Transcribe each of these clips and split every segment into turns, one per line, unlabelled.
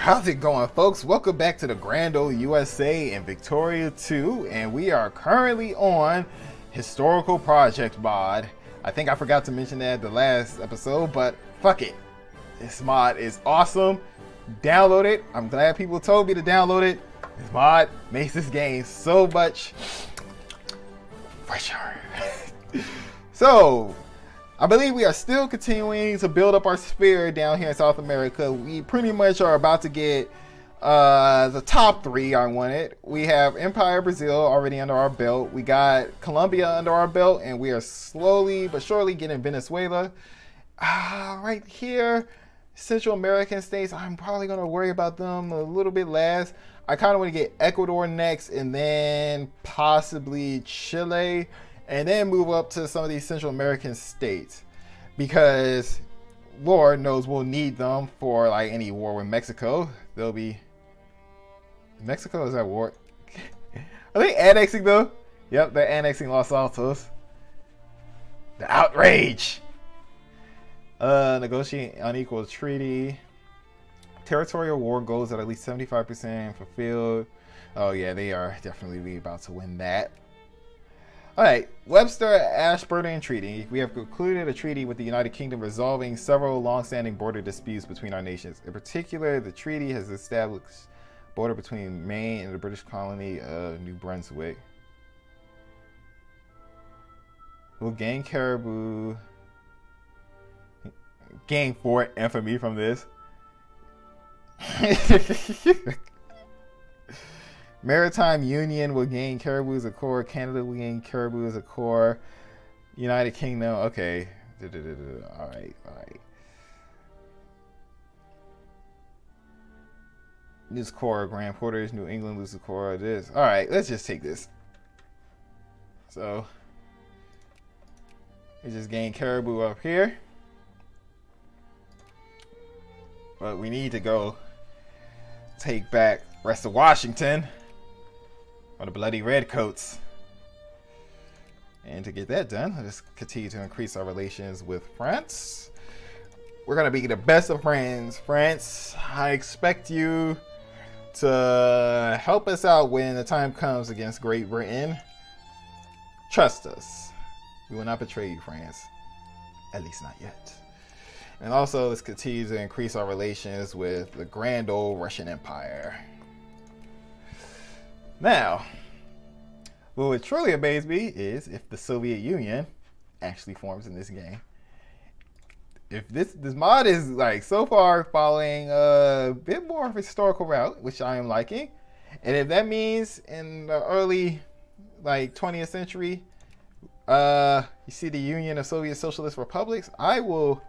How's it going, folks? Welcome back to the Grand Old USA in Victoria 2, and we are currently on Historical Project mod. I think I forgot to mention that the last episode, but fuck it. This mod is awesome. Download it. I'm glad people told me to download it. This mod makes this game so much fresher. So, I believe we are still continuing to build up our sphere down here in South America. We pretty much are about to get the top three I wanted. We have Empire Brazil already under our belt. We got Colombia under our belt, and we are slowly but surely getting Venezuela. Right here, Central American states, I'm probably going to worry about them a little bit last. I kind of want to get Ecuador next, and then possibly Chile, and then move up to some of these Central American states, because Lord knows we'll need them for like any war with Mexico. They'll be Mexico is at war. Are they annexing though? Yep, they're annexing Los Altos. The outrage. Negotiate unequal treaty. Territorial war goals at least 75% fulfilled. Oh yeah, they are definitely about to win that. Alright, Webster-Ashburton Treaty. We have concluded a treaty with the United Kingdom resolving several long-standing border disputes between our nations. In particular, the treaty has established border between Maine and the British colony of New Brunswick. We'll gain Caribou. Gain Fort infamy from this. Maritime Union will gain Caribou as a core. Canada will gain Caribou as a core. United Kingdom, okay. Alright. This core, Grand Porters, New England loses core of this. Alright, let's just take this. So, we just gain Caribou up here. But we need to go take back the rest of Washington. Or the bloody redcoats. And to get that done, let's continue to increase our relations with France. We're going to be the best of friends. France, I expect you to help us out when the time comes against Great Britain. Trust us. We will not betray you, France. At least not yet. And also, let's continue to increase our relations with the grand old Russian Empire. Now, what would truly amaze me is if the Soviet Union actually forms in this game. If this mod is like so far following a bit more of a historical route, which I am liking, and if that means in the early like 20th century, you see the Union of Soviet Socialist Republics, I will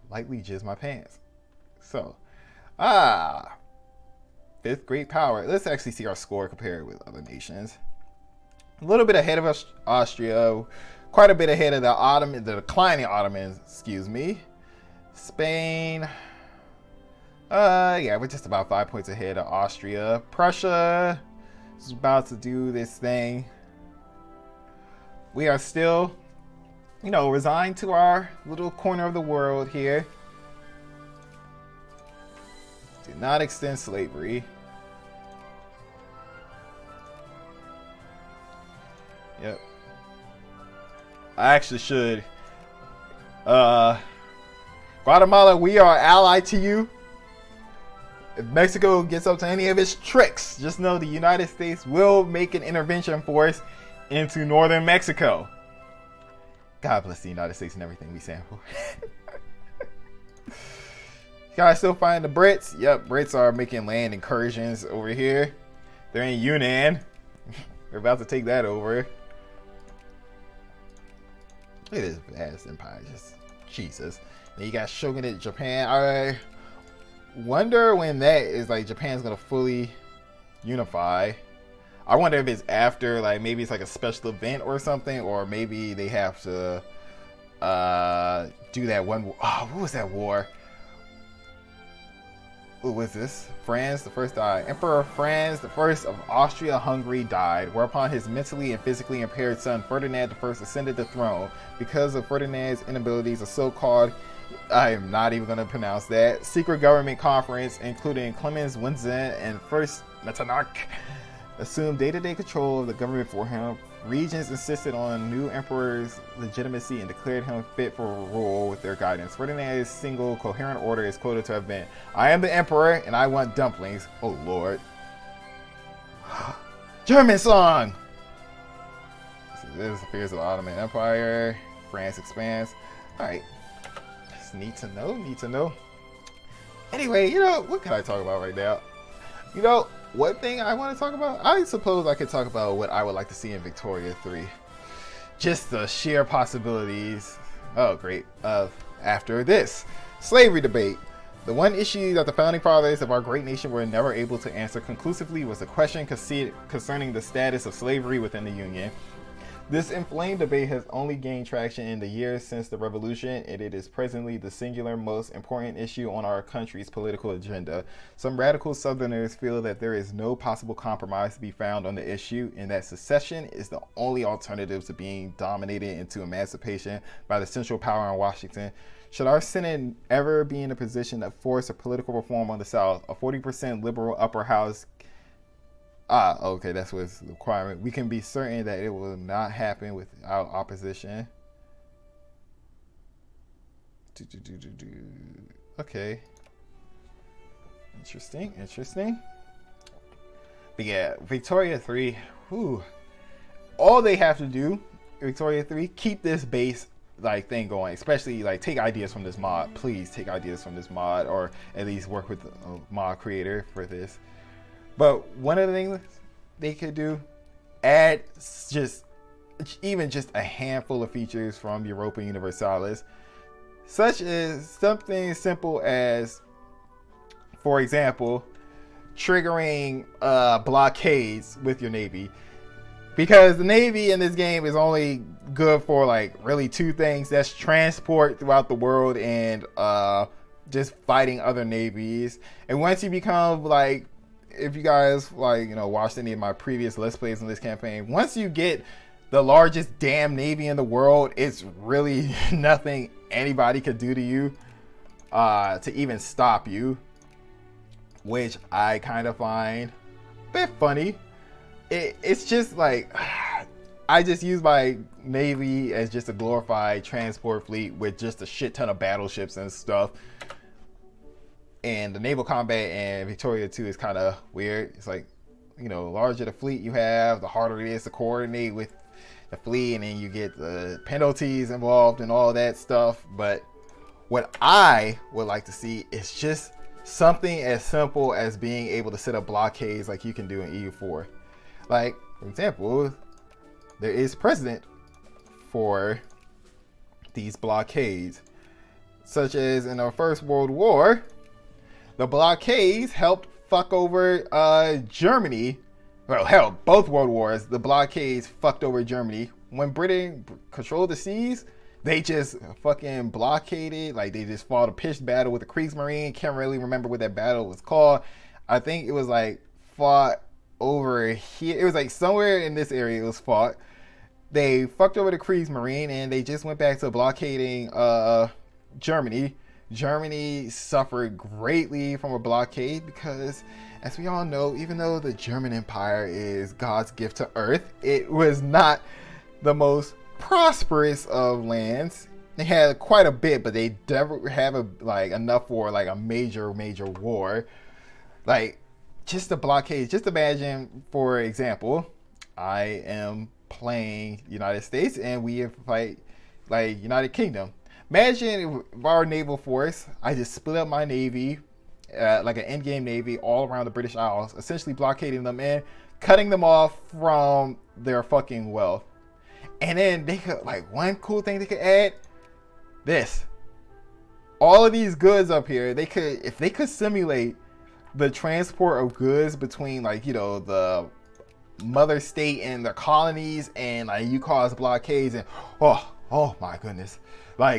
lightly jizz my pants. So, fifth great power. Let's actually see our score compared with other nations. A little bit ahead of Austria, quite a bit ahead of the declining Ottomans, excuse me. Spain, yeah, we're just about 5 points ahead of Austria. Prussia is about to do this thing. We are still, resigned to our little corner of the world here. Did not extend slavery. Yep. I actually should. Guatemala, we are allied to you. If Mexico gets up to any of its tricks, just know the United States will make an intervention force into northern Mexico. God bless the United States and everything we stand for. You guys still find the Brits? Yep, Brits are making land incursions over here. They're in Yunnan. They're about to take that over. Look at this vast empire, just Jesus. Then you got Shogunate Japan. I wonder when that is like Japan's gonna fully unify. I wonder if it's after, like maybe it's like a special event or something, or maybe they have to do that one. Oh, what was that war? What was this? Franz the First died. Emperor Franz the First of Austria-Hungary died, whereupon his mentally and physically impaired son Ferdinand I ascended the throne. Because of Ferdinand's inabilities, a so-called I am not even going to pronounce that. Secret government conference, including Clemens Winzen and First Metanarch, assumed day-to-day control of the government for him. Regents insisted on new emperor's legitimacy and declared him fit for rule with their guidance. Ferdinand's single coherent order is quoted to have been, "I am the emperor and I want dumplings." Oh Lord. German song! This is the fears of the Ottoman Empire. France expands. Alright. Just need to know. Anyway, what can I talk about right now? One thing I want to talk about, I suppose I could talk about what I would like to see in Victoria 3. Just the sheer possibilities, oh great, of after this. Slavery debate. The one issue that the founding fathers of our great nation were never able to answer conclusively was the question concerning the status of slavery within the Union. This inflamed debate has only gained traction in the years since the Revolution, and it is presently the singular most important issue on our country's political agenda. Some radical Southerners feel that there is no possible compromise to be found on the issue, and that secession is the only alternative to being dominated into emancipation by the central power in Washington. Should our Senate ever be in a position to force a political reform on the South, a 40% liberal upper house okay, that's what's the requirement. We can be certain that it will not happen without opposition. Okay. Interesting. But yeah, Victoria 3, all they have to do, Victoria 3, keep this base thing going, especially take ideas from this mod. Please take ideas from this mod, or at least work with the mod creator for this. But one of the things they could do, add even just a handful of features from Europa Universalis, such as something simple as, for example, triggering blockades with your Navy. Because the Navy in this game is only good for really two things. That's transport throughout the world and just fighting other navies. And once you become if you guys watched any of my previous Let's Plays on this campaign, once you get the largest damn navy in the world, it's really nothing anybody could do to you to even stop you, which I kind of find a bit funny. It's just I just use my navy as just a glorified transport fleet with just a shit ton of battleships and stuff. And the naval combat in Victoria 2 is kind of weird. It's the larger the fleet you have, the harder it is to coordinate with the fleet, and then you get the penalties involved and all that stuff. But what I would like to see is just something as simple as being able to set up blockades like you can do in EU4. For example, there is precedent for these blockades, such as in the First World War. The blockades helped fuck over Germany. Well, hell, both world wars, the blockades fucked over Germany. When Britain controlled the seas, they just fucking blockaded. They just fought a pitched battle with the Kriegsmarine. Can't really remember what that battle was called. I think it was fought over here. It was somewhere in this area it was fought. They fucked over the Kriegsmarine and they just went back to blockading Germany. Germany suffered greatly from a blockade because, as we all know, even though the German Empire is God's gift to Earth, it was not the most prosperous of lands. They had quite a bit, but they never have enough for a major war. Just the blockade. Just imagine, for example, I am playing United States and we fight United Kingdom. Imagine if our naval force, I just split up my navy, an endgame navy all around the British Isles, essentially blockading them and cutting them off from their fucking wealth. And then they could, one cool thing they could add, this. All of these goods up here, if they could simulate the transport of goods between the mother state and their colonies, and you cause blockades and oh my goodness.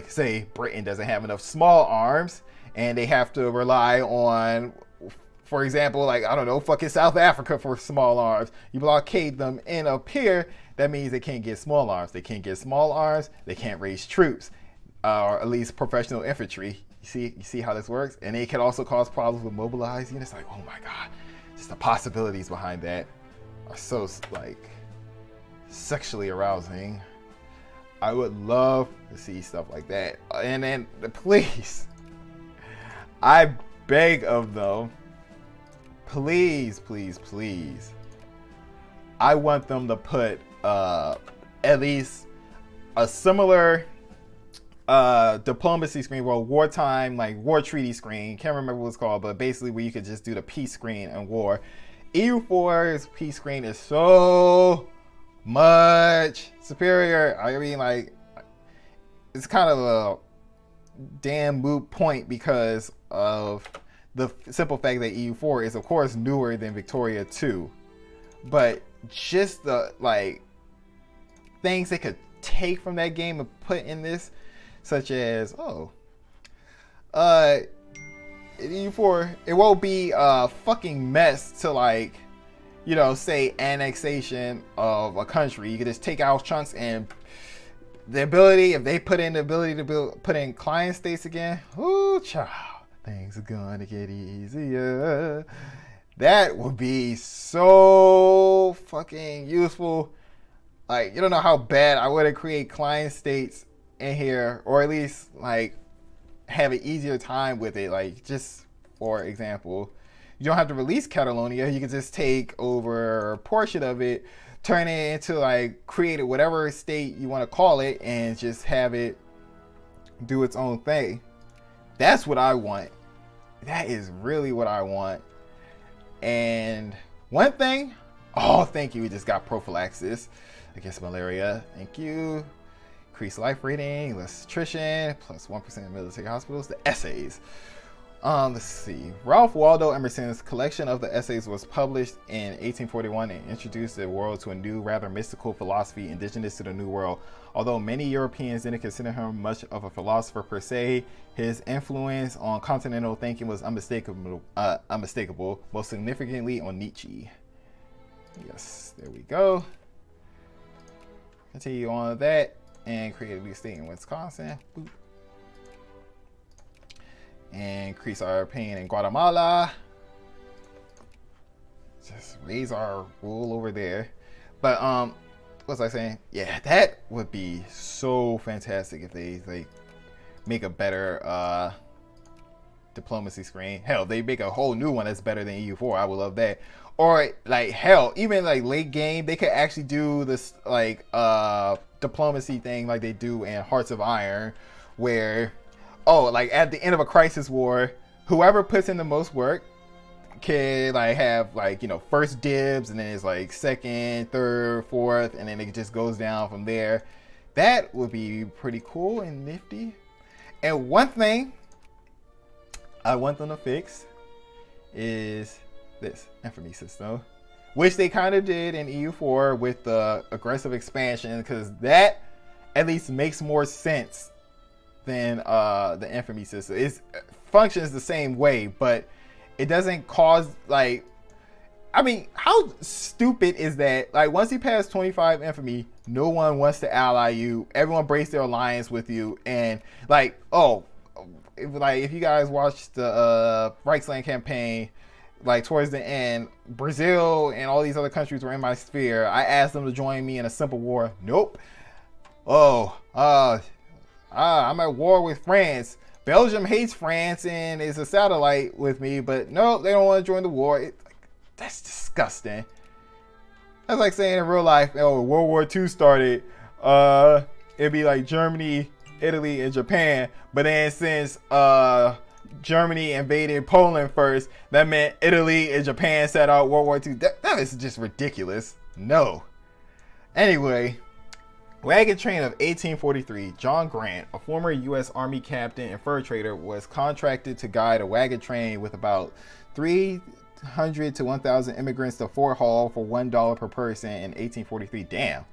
Say Britain doesn't have enough small arms and they have to rely on, for example, fucking South Africa for small arms. You blockade them up here, that means they can't get small arms. They can't get small arms, they can't raise troops. or at least professional infantry. You see how this works? And it can also cause problems with mobilized units. Like, oh my god, just the possibilities behind that are so like sexually arousing. I would love to see stuff like that. And then please, I beg of them, please, please, please, I want them to put at least a similar diplomacy screen, well, wartime, like war treaty screen. Can't remember what it's called, but basically where you could just do the peace screen and war. EU4's peace screen is so much superior. I mean, like, it's kind of a damn moot point because of the simple fact that EU4 is, of course, newer than Victoria 2. But just the, like, things they could take from that game and put in this, such as, EU4, it won't be a fucking mess to, like, you know, say annexation of a country. You can just take out chunks, and the ability, if they put in the ability to put in client states again, ooh, child, things are gonna get easier. That would be so fucking useful. Like, you don't know how bad I would have created client states in here, or at least like have an easier time with it. Like, just for example, you don't have to release Catalonia. You can just take over a portion of it, turn it into, like, create it whatever state you want to call it, and just have it do its own thing. That's what I want. That is really what I want. And one thing, oh, thank you, we just got prophylaxis against malaria. Thank you. Increased life rating, less attrition, plus 1% in military hospitals. The essays. Let's see. Ralph Waldo Emerson's collection of the essays was published in 1841 and introduced the world to a new, rather mystical philosophy indigenous to the New World. Although many Europeans didn't consider him much of a philosopher per se, his influence on continental thinking was unmistakable, most significantly on Nietzsche. Yes, there we go. Continue on that and create a new state in Wisconsin. Boop. And increase our opinion in Guatemala. Just raise our rule over there. But what was I saying? Yeah, that would be so fantastic if they make a better diplomacy screen. Hell, they make a whole new one that's better than EU4. I would love that. Or like, hell, even like late game, they could actually do this like diplomacy thing like they do in Hearts of Iron, where, oh, like at the end of a crisis war, whoever puts in the most work can like have, like, you know, first dibs, and then it's like second, third, fourth, and then it just goes down from there. That would be pretty cool and nifty. And one thing I want them to fix is this infamy system, which they kind of did in EU4 with the aggressive expansion, because that at least makes more sense than the infamy system. It functions the same way, but it doesn't cause, like, I mean, how stupid is that? Like, once you pass 25 infamy, no one wants to ally you. Everyone breaks their alliance with you, and like, oh, if you guys watched the Reichsland campaign, like towards the end, Brazil and all these other countries were in my sphere. I asked them to join me in a simple war. Nope. Oh, I'm at war with France. Belgium hates France and is a satellite with me, but no, they don't want to join the war. That's disgusting. That's like saying in real life, oh, World War II started, it'd be like Germany, Italy, and Japan. But then since Germany invaded Poland first, that meant Italy and Japan set out World War II. That is just ridiculous. No. Anyway, wagon train of 1843, John Grant, a former U.S. Army captain and fur trader, was contracted to guide a wagon train with about 300 to 1,000 immigrants to Fort Hall for $1 per person in 1843. Damn.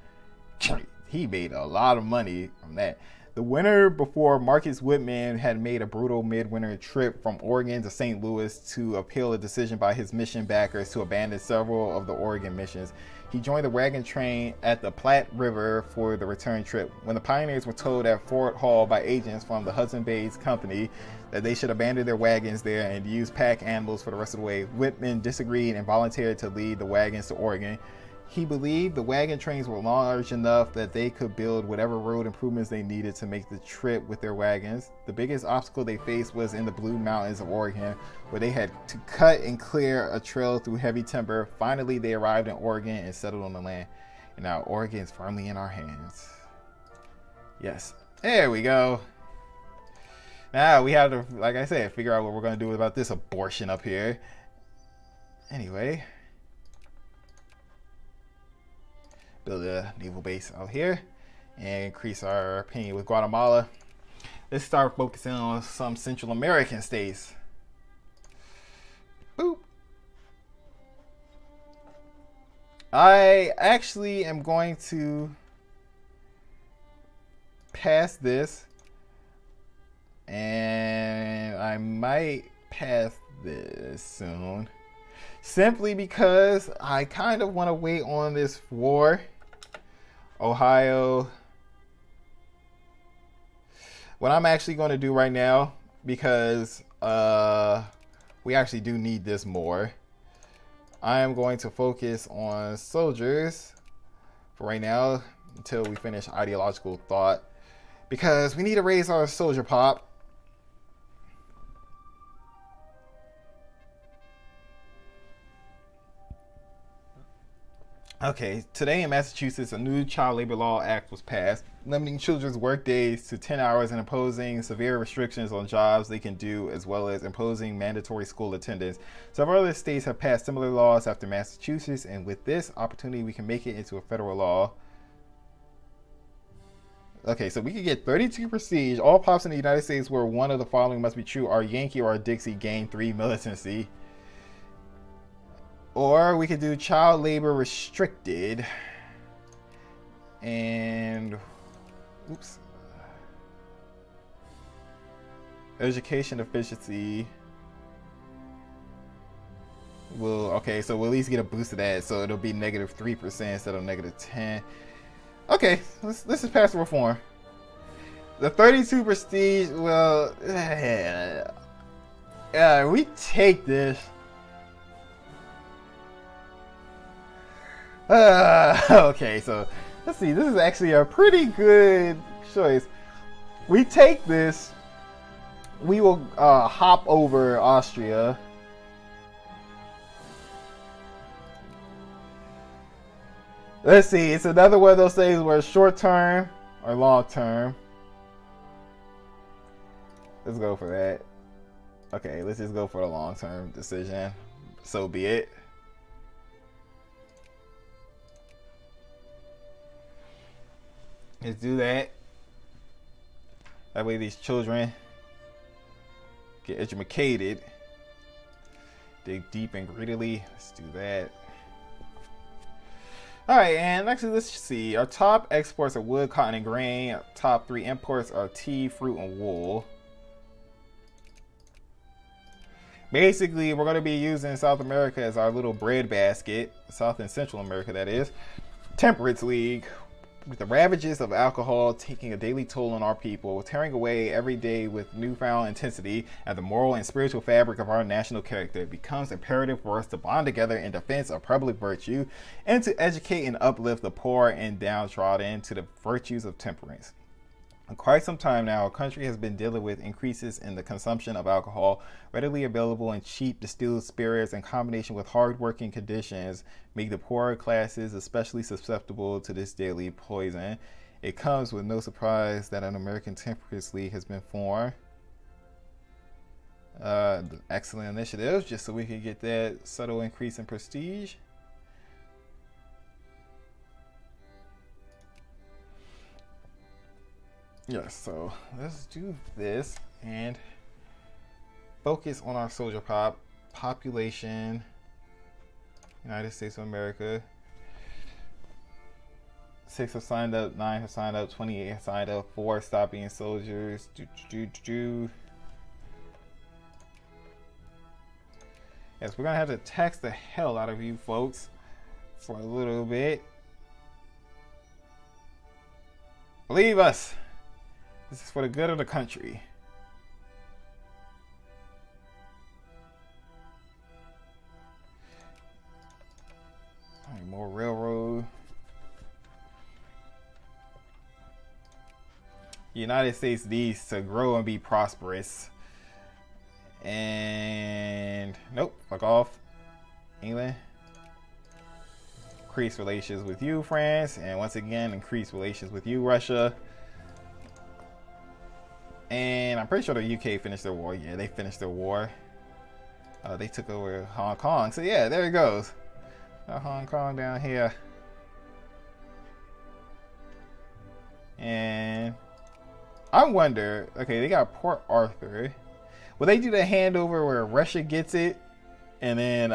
He made a lot of money from that. The winter before, Marcus Whitman had made a brutal midwinter trip from Oregon to St. Louis to appeal a decision by his mission backers to abandon several of the Oregon missions. He joined the wagon train at the Platte River for the return trip. When the pioneers were told at Fort Hall by agents from the Hudson Bay's Company that they should abandon their wagons there and use pack animals for the rest of the way, Whitman disagreed and volunteered to lead the wagons to Oregon. He believed the wagon trains were large enough that they could build whatever road improvements they needed to make the trip with their wagons. The biggest obstacle they faced was in the Blue Mountains of Oregon, where they had to cut and clear a trail through heavy timber. Finally, they arrived in Oregon and settled on the land. And now Oregon is firmly in our hands. Yes, there we go. Now we have to, like I said, figure out what we're going to do about this abortion up here. Anyway. Build a naval base out here and increase our opinion with Guatemala. Let's start focusing on some Central American states. Boop. I actually am going to pass this, and I might pass this soon. Simply because I kind of want to wait on this war. Ohio. What I'm actually going to do right now, because we actually do need this more, I am going to focus on soldiers for right now until we finish ideological thought, because we need to raise our soldier pop. Okay, today in Massachusetts, a new Child Labor Law Act was passed, limiting children's work days to 10 hours and imposing severe restrictions on jobs they can do, as well as imposing mandatory school attendance. Several other states have passed similar laws after Massachusetts, and with this opportunity, we can make it into a federal law. Okay, so we could get 32 prestige. All pops in the United States where one of the following must be true are Yankee or Dixie, gain 3 militancy. Or we could do child labor restricted. And oops. Education efficiency will, okay, so we'll at least get a boost of that, so it'll be negative 3% instead of negative 10. Okay, let's just pass the reform. The 32 prestige, well, we take this. Okay, so let's see. This is actually a pretty good choice. We take this. We will hop over Austria. Let's see. It's another one of those things where it's short term or long term. Let's go for that. Okay, let's just go for the long term decision. So be it. Let's do that. That way these children get educated. Dig deep and greedily. Let's do that. Alright, and actually let's see. Our top exports are wood, cotton, and grain. Our top 3 imports are tea, fruit, and wool. Basically, we're going to be using South America as our little bread basket. South and Central America, that is. Temperance League. With the ravages of alcohol taking a daily toll on our people, tearing away every day with newfound intensity at the moral and spiritual fabric of our national character, it becomes imperative for us to bond together in defense of public virtue and to educate and uplift the poor and downtrodden to the virtues of temperance. For quite some time now, our country has been dealing with increases in the consumption of alcohol. Readily available and cheap distilled spirits in combination with hard-working conditions make the poorer classes especially susceptible to this deadly poison. It comes with no surprise that an American Temperance League has been formed. Excellent initiative, just so we can get that subtle increase in prestige. Yes, so let's do this and focus on our soldier population, United States of America. 6 have signed up, 9 have signed up, 28 have signed up, 4 stop being soldiers. Yes, we're gonna have to tax the hell out of you folks for a little bit. Believe us, this is for the good of the country. More railroad. The United States needs to grow and be prosperous. And nope, fuck off. England. Increase relations with you, France. And once again, increase relations with you, Russia. And I'm pretty sure the UK finished their war. Yeah, they finished their war. They took over Hong Kong. So yeah, there it goes. Hong Kong down here. And I wonder, okay, they got Port Arthur. Will they do the handover where Russia gets it? And then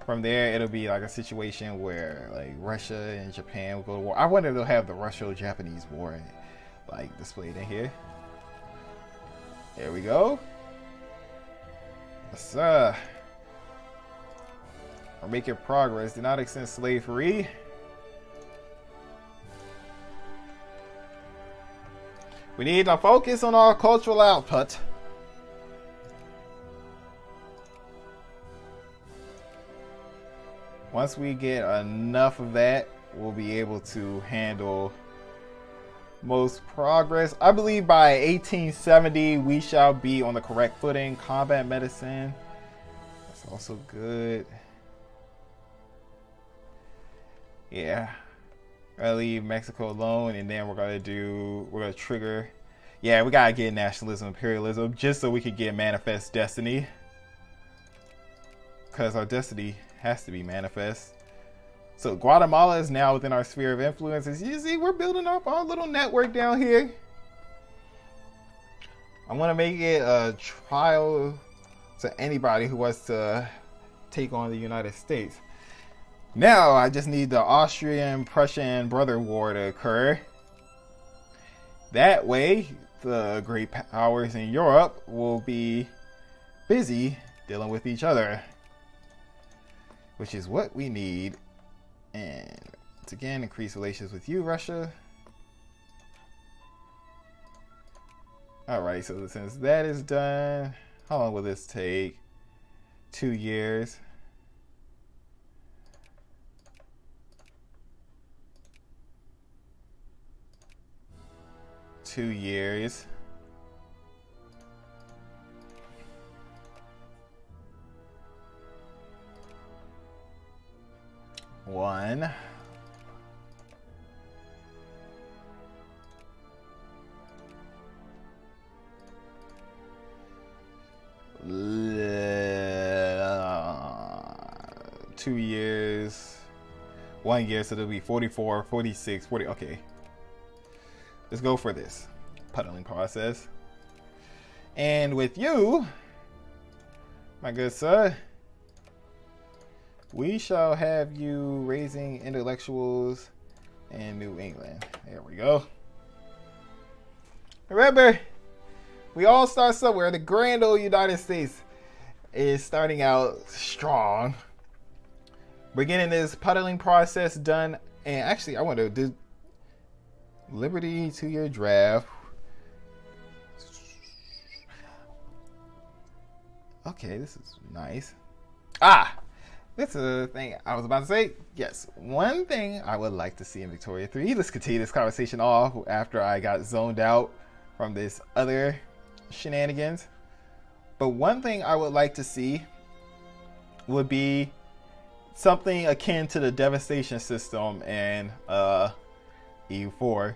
from there, it'll be like a situation where like Russia and Japan will go to war. I wonder if they'll have the Russo-Japanese War like displayed in here. There we go. Let's are making progress. Do not extend slavery. We need to focus on our cultural output. Once we get enough of that, we'll be able to handle most progress. I believe by 1870 we shall be on the correct footing. Combat medicine, that's also good. Yeah, I'll leave Mexico alone, and then we're gonna trigger. Yeah, we gotta get nationalism, imperialism, just so we can get manifest destiny, because our destiny has to be manifest. So Guatemala is now within our sphere of influence. As you see, we're building up our little network down here. I want to make it a trial to anybody who wants to take on the United States. Now I just need the Austrian-Prussian brother war to occur. That way, the great powers in Europe will be busy dealing with each other, which is what we need. And once again, increase relations with you, Russia. Alright, so since that is done, how long will this take? 2 years. 2 years. One. Two years. 1 year, so there'll be 44, 46, 40. Okay. Let's go for this puddling process. And with you, my good sir, we shall have you raising intellectuals in New England. There we go. Remember, we all start somewhere. The grand old United States is starting out strong. We're getting this puddling process done. And actually, I want to do Liberty 2-year draft. Okay, this is nice. This is a thing I was about to say. Yes, one thing I would like to see in Victoria 3. Let's continue this conversation off after I got zoned out from this other shenanigans. But one thing I would like to see would be something akin to the devastation system in EU4.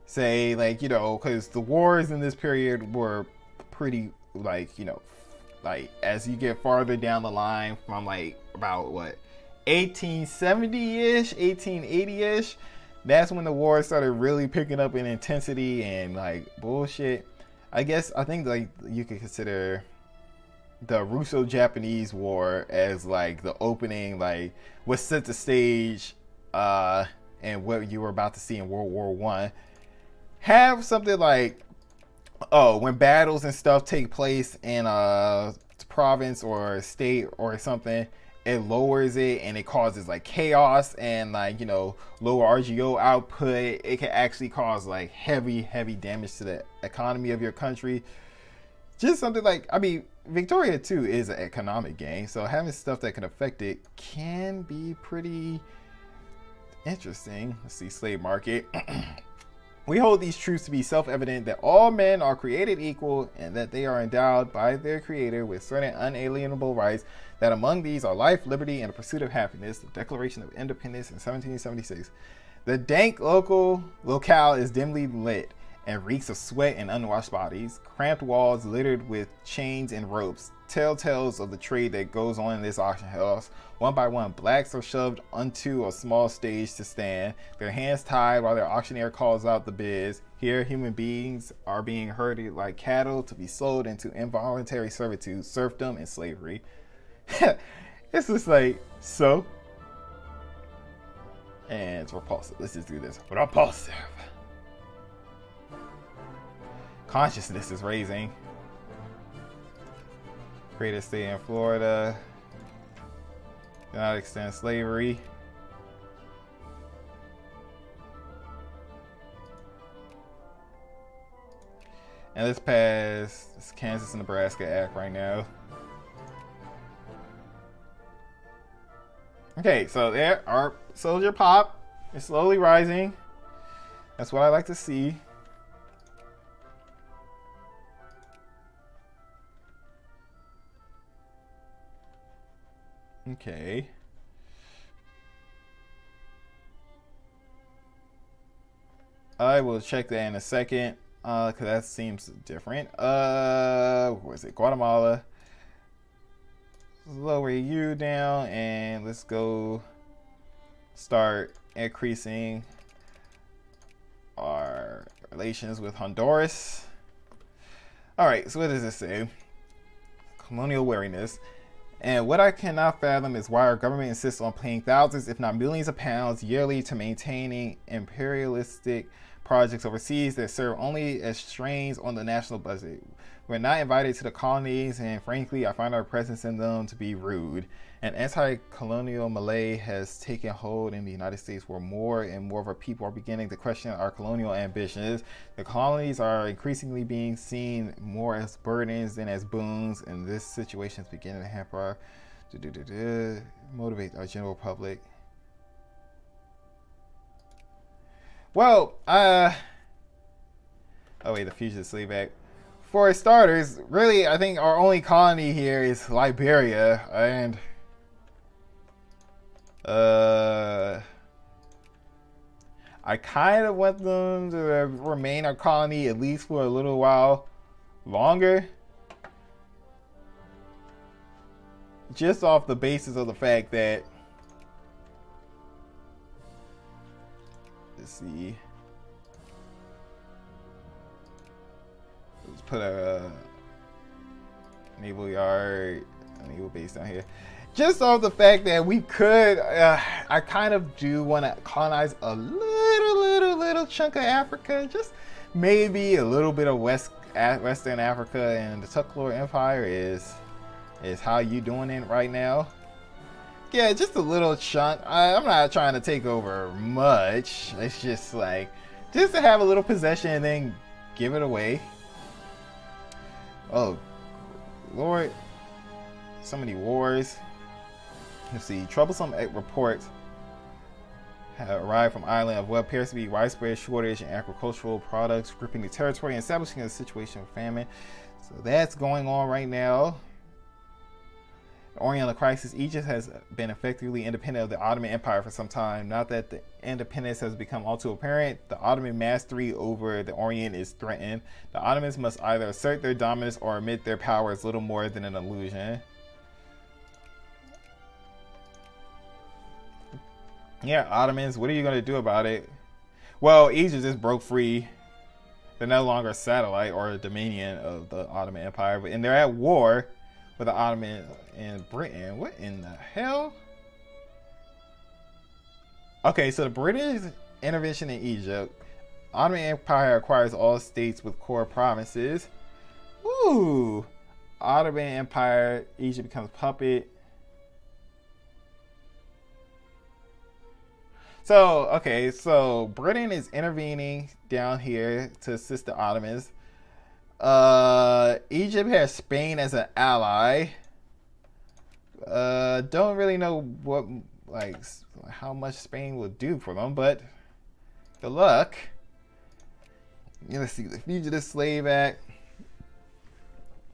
Say, like, you know, because the wars in this period were pretty, like, you know, like, as you get farther down the line from, like, about, what, 1870-ish, 1880-ish, that's when the war started really picking up in intensity and, like, bullshit. I think, like, you could consider the Russo-Japanese War as, like, the opening, like, what set the stage, and what you were about to see in World War One. Have something like, oh, when battles and stuff take place in a province or a state or something, it lowers it and it causes like chaos and like, you know, lower RGO output. It can actually cause like heavy damage to the economy of your country. Just something like, I mean, Victoria 2 is an economic game, so having stuff that can affect it can be pretty interesting. Let's see, slave market. We hold these truths to be self-evident, that all men are created equal and that they are endowed by their creator with certain unalienable rights, that among these are life, liberty, and the pursuit of happiness. The Declaration of Independence in 1776. The dank locale is dimly lit and reeks of sweat and unwashed bodies, cramped walls littered with chains and ropes, telltales of the trade that goes on in this auction house. One by one, blacks are shoved onto a small stage to stand, their hands tied while their auctioneer calls out the bids. Here, human beings are being herded like cattle to be sold into involuntary servitude, serfdom, and slavery. It's just like, so? And it's repulsive. Let's just do this. Repulsive. Consciousness is raising. Create a state in Florida. Do not extend slavery. And let's pass this Kansas and Nebraska Act right now. Okay, so there, our soldier pop is slowly rising. That's what I like to see. Okay. I will check that in a second, because that seems different. Where is it? Guatemala. Lower you down, and let's go start increasing our relations with Honduras. All right, so what does this say? Colonial wariness. And what I cannot fathom is why our government insists on paying thousands, if not millions of pounds yearly to maintaining imperialistic projects overseas that serve only as strains on the national budget. We're not invited to the colonies, and frankly, I find our presence in them to be rude. An anti-colonial malaise has taken hold in the United States, where more and more of our people are beginning to question our colonial ambitions. The colonies are increasingly being seen more as burdens than as boons, and this situation is beginning to hamper our motivate our general public. Well, oh wait, the Fugitive Slave Act. For starters, really, I think our only colony here is Liberia, and I kind of want them to remain our colony at least for a little while longer, just off the basis of the fact that, let's see, let's put a naval yard, a naval base down here. Just off the fact that we could, I kind of do want to colonize a little chunk of Africa, just maybe a little bit of Western Africa, and the Tukulor Empire is how you doing it right now. Yeah, just a little chunk. I'm not trying to take over much. It's just like, just to have a little possession and then give it away. Oh, Lord. So many wars. Let's see. Troublesome reports have arrived from Ireland of what appears to be widespread shortage in agricultural products, gripping the territory and establishing a situation of famine. So that's going on right now. The Oriental crisis. Egypt has been effectively independent of the Ottoman Empire for some time. Now that the independence has become all too apparent, the Ottoman mastery over the Orient is threatened. The Ottomans must either assert their dominance or admit their power is little more than an illusion. Yeah, Ottomans, what are you going to do about it? Well, Egypt just broke free. They're no longer a satellite or a dominion of the Ottoman Empire, and they're at war with the Ottoman and Britain. What in the hell? Okay, so the British intervention in Egypt. Ottoman Empire acquires all states with core provinces. Ooh. Ottoman Empire, Egypt becomes puppet. So, okay, so Britain is intervening down here to assist the Ottomans. Egypt has Spain as an ally. Don't really know what, like, how much Spain will do for them, but good luck. Let's see, the Fugitive Slave Act.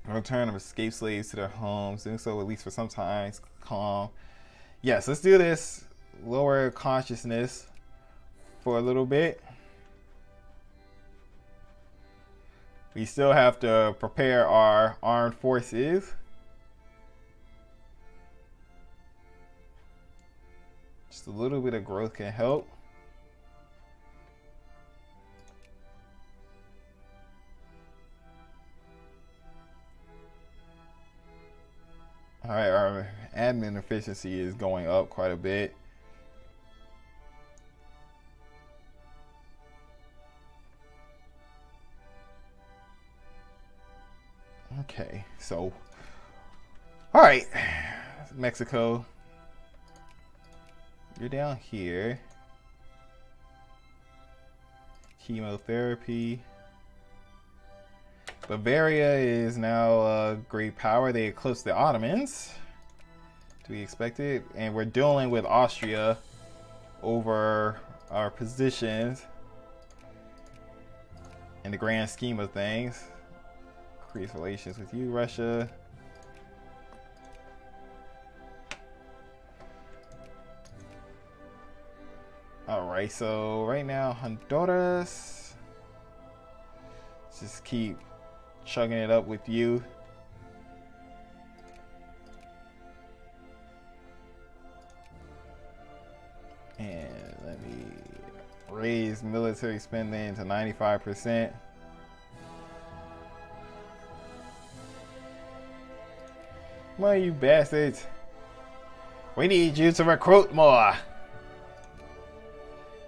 Return of escaped slaves to their homes, doing so at least for some time. Calm. Yes, let's do this. Lower consciousness for a little bit. We still have to prepare our armed forces. Just a little bit of growth can help. All right, our admin efficiency is going up quite a bit. Okay, so, all right, Mexico, you're down here. Chemotherapy. Bavaria is now a great power. They eclipsed the Ottomans. Do we expect it? And we're dealing with Austria over our positions in the grand scheme of things. Increase relations with you, Russia. Alright, so right now, Honduras. Just keep chugging it up with you. And let me raise military spending to 95%. Come on, you bastards. We need you to recruit more.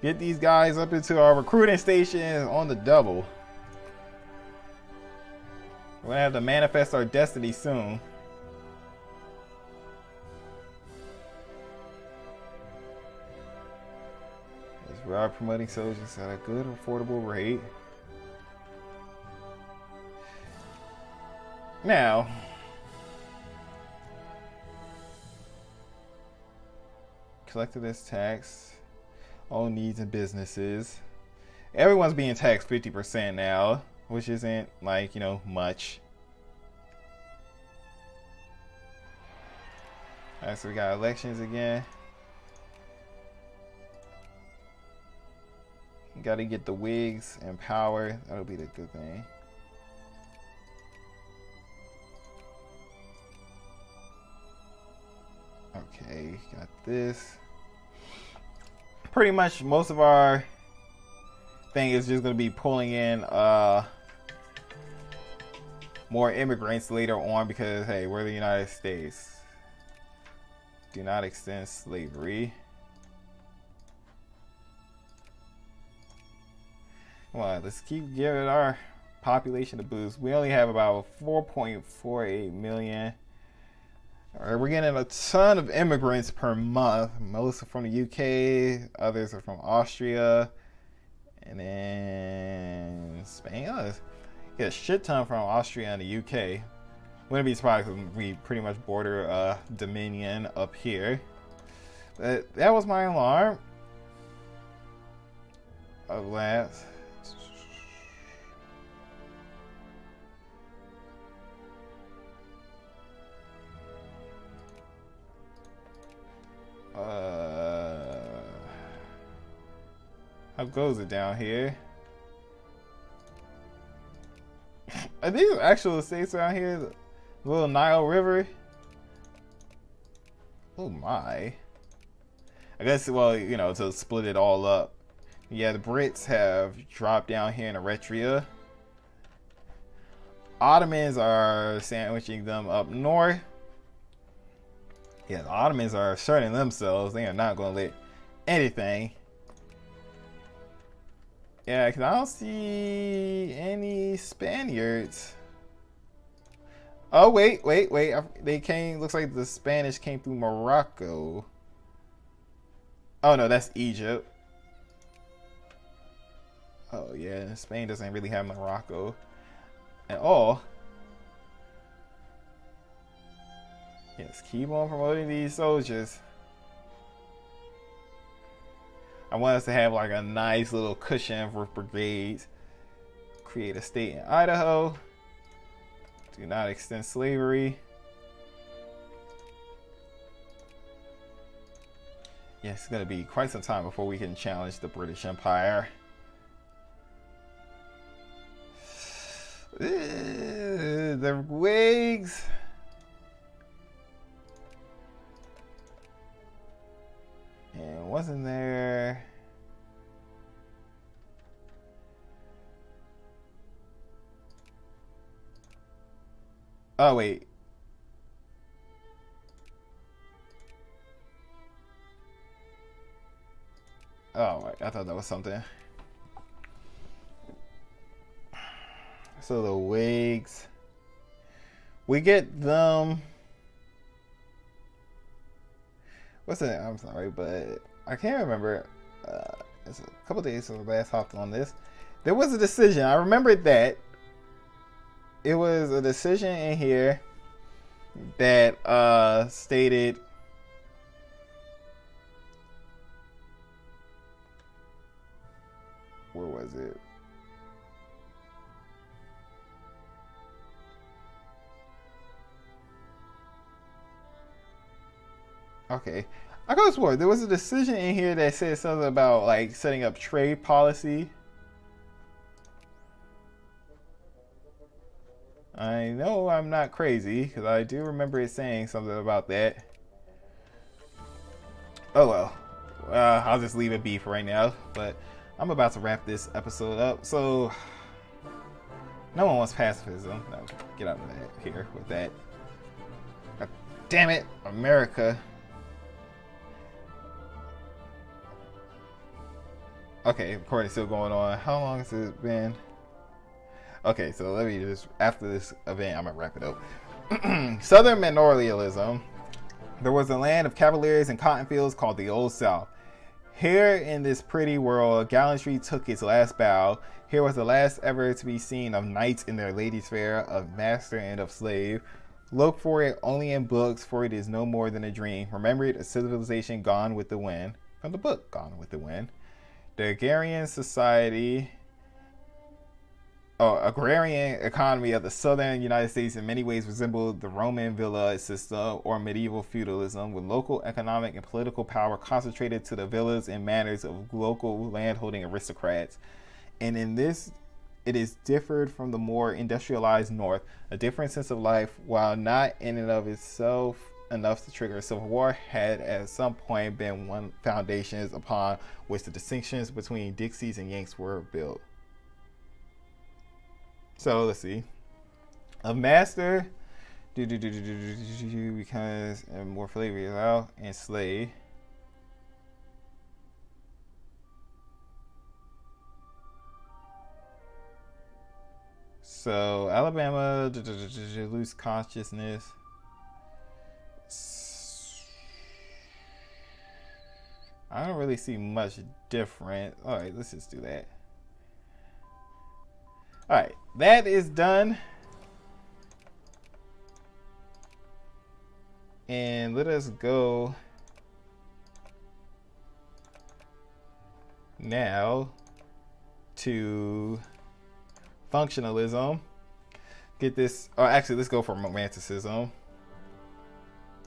Get these guys up into our recruiting stations on the double. We're gonna have to manifest our destiny soon. As we are promoting soldiers at a good, affordable rate. Now, collected this tax. All needs and businesses. Everyone's being taxed 50% now, which isn't, like, you know, much. Alright, so we got elections again. Got to get the Whigs in power. That'll be the good thing. Okay, got this. Pretty much most of our thing is just going to be pulling in more immigrants later on because, hey, we're the United States. Do not extend slavery. Come on, let's keep giving our population a boost. We only have about 4.48 million. We're getting a ton of immigrants per month. Most are from the UK, others are from Austria, and then Spain. Get a shit ton from Austria and the UK. Wouldn't be surprised if we pretty much border Dominion up here. But that was my alarm. Alas. How goes it down here? Are these actual states around here? The little Nile River? Oh my. I guess, well, you know, to split it all up. Yeah, the Brits have dropped down here in Eritrea. Ottomans are sandwiching them up north. Yeah, the Ottomans are asserting themselves. They are not going to let anything. Yeah, because I don't see any Spaniards. Oh, wait. They came, looks like the Spanish came through Morocco. Oh, no, that's Egypt. Oh, yeah, Spain doesn't really have Morocco at all. Yes, keep on promoting these soldiers. I want us to have like a nice little cushion for brigades. Create a state in Idaho. Do not extend slavery. Yes, it's going to be quite some time before we can challenge the British Empire. The Whigs. And wasn't there... Oh, wait. Oh, wait. I thought that was something. So the Whigs. We get them... What's it? I'm sorry, but I can't remember. It's a couple days since I last hopped on this. There was a decision. I remembered that. It was a decision in here that stated where was it? Okay, I could have swore there was a decision in here that said something about like setting up trade policy. I know I'm not crazy because I do remember it saying something about that. Oh well, I'll just leave it be for right now. But I'm about to wrap this episode up. So no one wants pacifism. No, get out of that here with that. God damn it, America. Okay, recording's still going on. How long has it been? Okay, so let me just, after this event, I'm gonna wrap it up. Southern manorialism. There was a land of cavaliers and cotton fields called the Old South. Here in this pretty world, gallantry took its last bow. Here was the last ever to be seen of knights in their ladies' fair, of master and of slave. Look for it only in books, for it is no more than a dream. Remember it, a civilization gone with the wind. From the book, Gone with the Wind. The agrarian society... agrarian economy of the southern United States in many ways resembled the Roman villa system or medieval feudalism, with local economic and political power concentrated to the villas and manors of local landholding aristocrats. And in this, it is differed from the more industrialized North. A different sense of life, while not in and of itself enough to trigger a civil war, had at some point been one foundations upon which the distinctions between Dixies and Yanks were built. So let's see. A master because more slavery allowed and slave. So Alabama lose consciousness. I don't really see much different. All right, let's just do that. All right, that is done. And let us go now to functionalism. Get this, or actually, let's go for romanticism.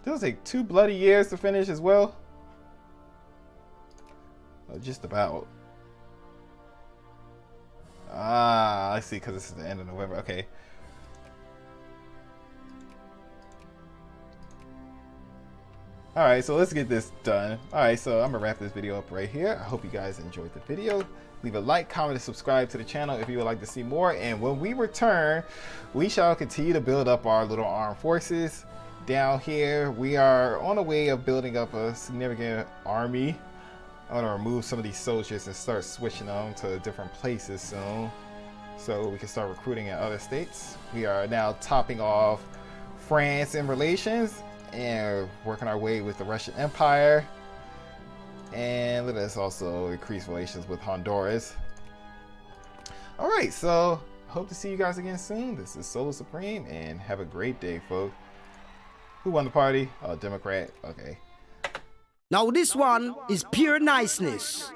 It'll take 2 bloody years to finish as well. Just about. I see, because this is the end of November. Okay. Alright, so let's get this done. Alright, so I'm going to wrap this video up right here. I hope you guys enjoyed the video. Leave a like, comment, and subscribe to the channel if you would like to see more. And when we return, we shall continue to build up our little armed forces. Down here, we are on a way of building up a significant army. I want to remove some of these soldiers and start switching them to different places soon, so we can start recruiting in other states. We are now topping off France in relations and working our way with the Russian Empire. And let us also increase relations with Honduras. Alright, so hope to see you guys again soon. This is SoloSupreme, and have a great day, folks. Who won the party? Oh, Democrat. Okay.
Now this one is pure niceness.